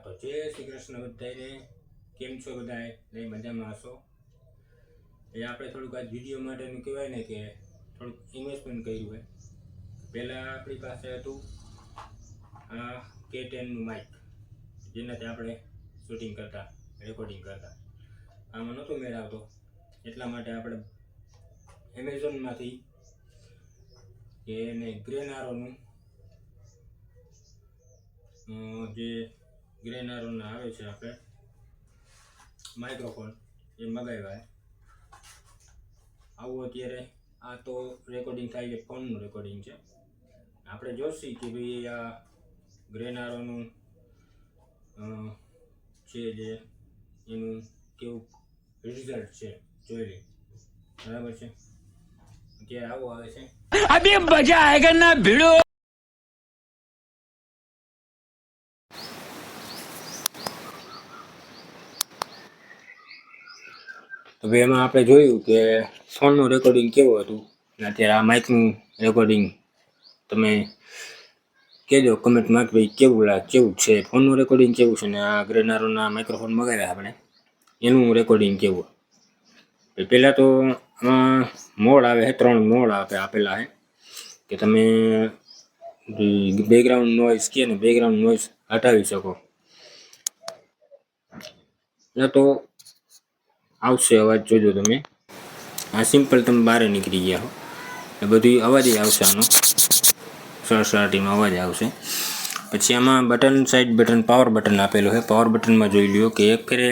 તો જય શ્રી કૃષ્ણ બધાને. કેમ છો બધાએ? નહીં મજામાં હશો? એ આપણે થોડુંક આ વિડીયો માટેનું કહેવાય ને કે થોડુંક ઇન્વેસ્ટમેન્ટ કર્યું હોય. પહેલાં આપણી પાસે હતું આ K10નું માઇક, જેનાથી આપણે શૂટિંગ કરતા, રેકોર્ડિંગ કરતા. આમાં નહોતો મેળ આવતો, એટલા માટે આપણે એમેઝોનમાંથી એને ગ્રેનારોનું જે ગ્રેનારોના આવે છે આપણે માઇક્રોફોન એ મગાવ્યા. આવું અત્યારે આ તો રેકોર્ડિંગ થાય છે, ફોનનું રેકોર્ડિંગ છે. આપણે જોઈશું કે ભાઈ આ ગ્રેનારોનું છે જે એનું કેવું રિઝલ્ટ છે જોઈ લઈએ. બરાબર છે, અત્યારે આવું આવે છે. અભી મજા આયેગા ના ભીડો. તો ભાઈ એમાં આપણે જોયું કે ફોનનું રેકોર્ડિંગ કેવું હતું, અત્યારે આ માઇકનું રેકોર્ડિંગ તમે કહેજો કમેન્ટમાં કે ભાઈ કેવું છે, ફોનનું રેકોર્ડિંગ કેવું છે ને આ ગ્રેનારોના માઇક્રોફોન મગાવ્યા આપણે એનું રેકોર્ડિંગ કેવું. પહેલાં તો આમાં મોડ આવે છે, 3 મોડ આપેલા છે કે તમે બેકગ્રાઉન્ડ નોઇઝ કે ને બેકગ્રાઉન્ડ નોઇઝ હટાવી શકો. તો આવશે અવાજ, જોજો તમે. આ સિમ્પલ તમે બહાર નીકળી ગયા હો એ બધી અવાજ આવશે, આનો સરસાટીનો અવાજ આવશે. પછી આમાં button, side button, power button આપેલું છે. પાવર બટનમાં જોઈ લ્યો કે એક ફેરે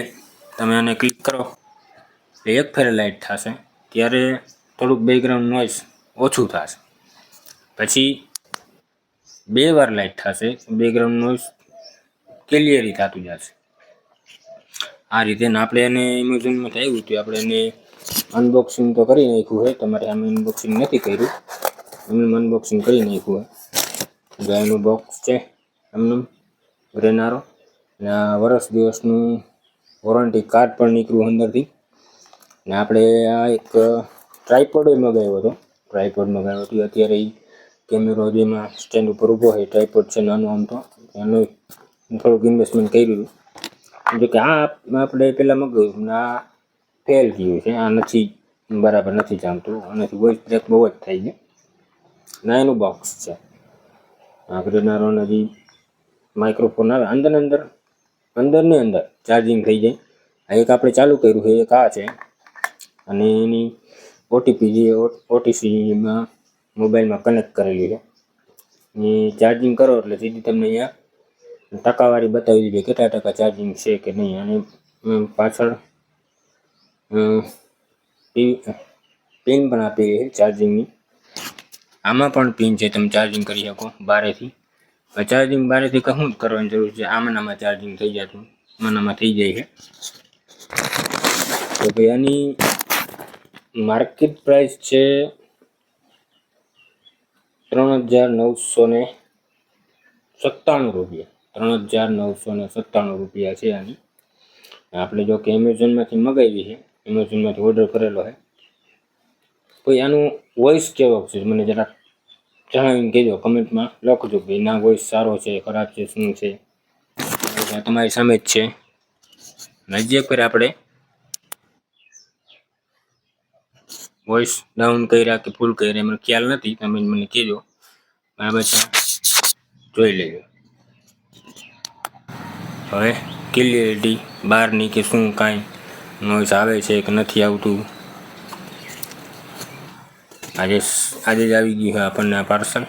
તમે આને ક્લિક કરો એટલે એક ફેરે લાઇટ થશે, ત્યારે થોડુંક બેકગ્રાઉન્ડ નોઇઝ ઓછું થશે. પછી 2 વાર લાઇટ થશે, બેકગ્રાઉન્ડ નોઇઝ ક્લિયરી થતું જશે. આ રીતે આપણે એને એમેઝોનમાંથી આવ્યું હતું, આપણે એને અનબોક્સિંગ તો કરી નાખ્યું છે. તમારે આમ અનબોક્સિંગ નથી કર્યું, એમને અનબોક્સિંગ કરી નાખ્યું છે. એનું બોક્સ છે એમનું ગ્રેનારો, અને આ વર્ષ દિવસનું વોરંટી કાર્ડ પણ નીકળ્યું અંદરથી. ને આપણે આ એક ટ્રાયપોડ મગાવ્યો હતો, અત્યારે એ કેમેરો જેમાં સ્ટેન્ડ ઉપર ઊભો હોય, ટ્રાયપોડ છે નાનું. આમ તો એનું થોડુંક ઇન્વેસ્ટમેન્ટ કર્યું હતું. જો કે આ આપણે પહેલાં મગાવ્યું, આ ફેલ ગયું છે, આ નથી બરાબર નથી જામતું, આનાથી વોઇસ બ્રેક બહુ જ થઈ ગયું. ના એનું બોક્સ છે આ ગ્રેનારોના જે માઇક્રોફોન આવે અંદરની અંદર ચાર્જિંગ થઈ જાય. આ એક આપણે ચાલુ કર્યું છે, એક આ છે, અને એની ઓટીસીમાં મોબાઈલમાં કનેક્ટ કરેલી છે. એ ચાર્જિંગ કરો એટલે સીધી તમને અહીંયા ટકાવારી બતાવી દીધી, કેટલા ટકા ચાર્જિંગ છે કે નહીં. અને પાછળ પિન પણ આપી છે ચાર્જિંગની. આમાં પણ પિન છે, તમે ચાર્જિંગ કરી શકો બારેથી. ચાર્જિંગ બારેથી શું જ કરવાની જરૂર છે, આમાં ચાર્જિંગ થઈ જતું, આમાં થઈ જાય છે. તો ભાઈ આની માર્કેટ પ્રાઇસ છે 3,997 રૂપિયા. 3,997 રૂપિયા છે આની. આપણે જો કે એમેઝોનમાંથી મગાવી છે, એમેઝોનમાંથી ઓર્ડર કરેલો છે. કોઈ આનું વોઇસ કેવો છે મને જરાક જણાવીને કહેજો, કમેન્ટમાં લખજો ભાઈ ના વોઇસ સારો છે, ખરાબ છે, શું છે. તમારી સામે જ છે. હજી એક વાર આપણે વોઇસ ડાઉન કર્યા કે ફૂલ કર્યા મને ખ્યાલ નથી, તમે મને કહેજો. બરાબર છે, જોઈ લેજો. હવે ક્લિયરિટી બહારની કે શું કાંઈ નોઇઝ આવે છે કે નથી આવતું. આજે જ આવી ગયું છે આપણને આ પાર્સલ.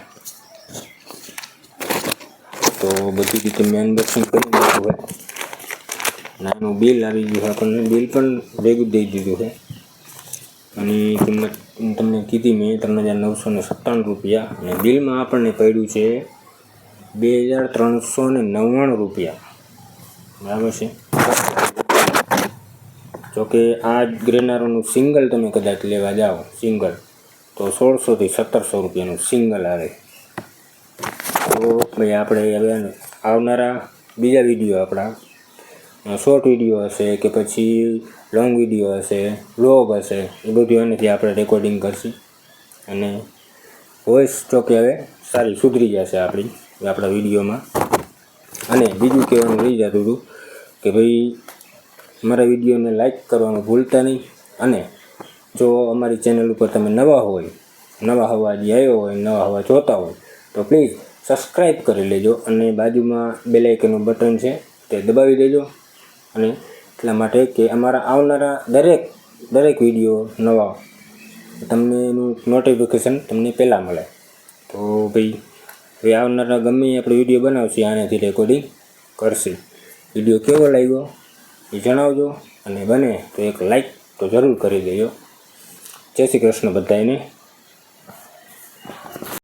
તો બધી રીતે મેં અનબોક્સિંગ કરી નાખ્યું હોય. નાનું બિલ આવી ગયું છે આપણને, બિલ પણ ભેગું દઈ દીધું છે. અને કિંમત તમને કીધી મેં 3,997 રૂપિયા, અને બિલમાં આપણને પડ્યું છે 2,399 રૂપિયા. બરાબર છે. જોકે આ ગ્રેનારોનું સિંગલ તમે કદાચ લેવા જાઓ સિંગલ, તો 1,600 થી 1,700 રૂપિયાનું સિંગલ આવે. તો ભાઈ આપણે હવે આવનારા બીજા વિડીયો, આપણા શોર્ટ વિડીયો હશે કે પછી લોંગ વિડીયો હશે, વ્લોગ હશે, એ બધું એનાથી આપણે રેકોર્ડિંગ કરશું. અને વોઇસ જોકે હવે સારી સુધરી જશે આપણા વિડીયોમાં. અને બીજું કહેવાનું રહી જતું હતું કે ભાઈ મારા વિડીયોને લાઈક કરવાનું ભૂલતા નહીં, અને જો અમારી ચેનલ ઉપર તમે નવા હવા જે આવ્યો હોય, નવા હવા જોતા હોય તો પ્લીઝ સબસ્ક્રાઈબ કરી લેજો, અને બાજુમાં બેલ આઇકનનું બટન છે તે દબાવી દેજો. અને એટલા માટે કે અમારા આવનારા દરેક વિડીયો નવા તમને એનું નોટિફિકેશન તમને પહેલાં મળે. તો ભાઈ હવે આવનારા ગમે આપણે વિડીયો બનાવશે આનાથી રેકોર્ડિંગ કરશે. વિડીયો કેવો લાગ્યો એ જણાવજો, અને બને તો એક લાઈક તો જરૂર કરી દેજો. જય શ્રી કૃષ્ણ બધાને.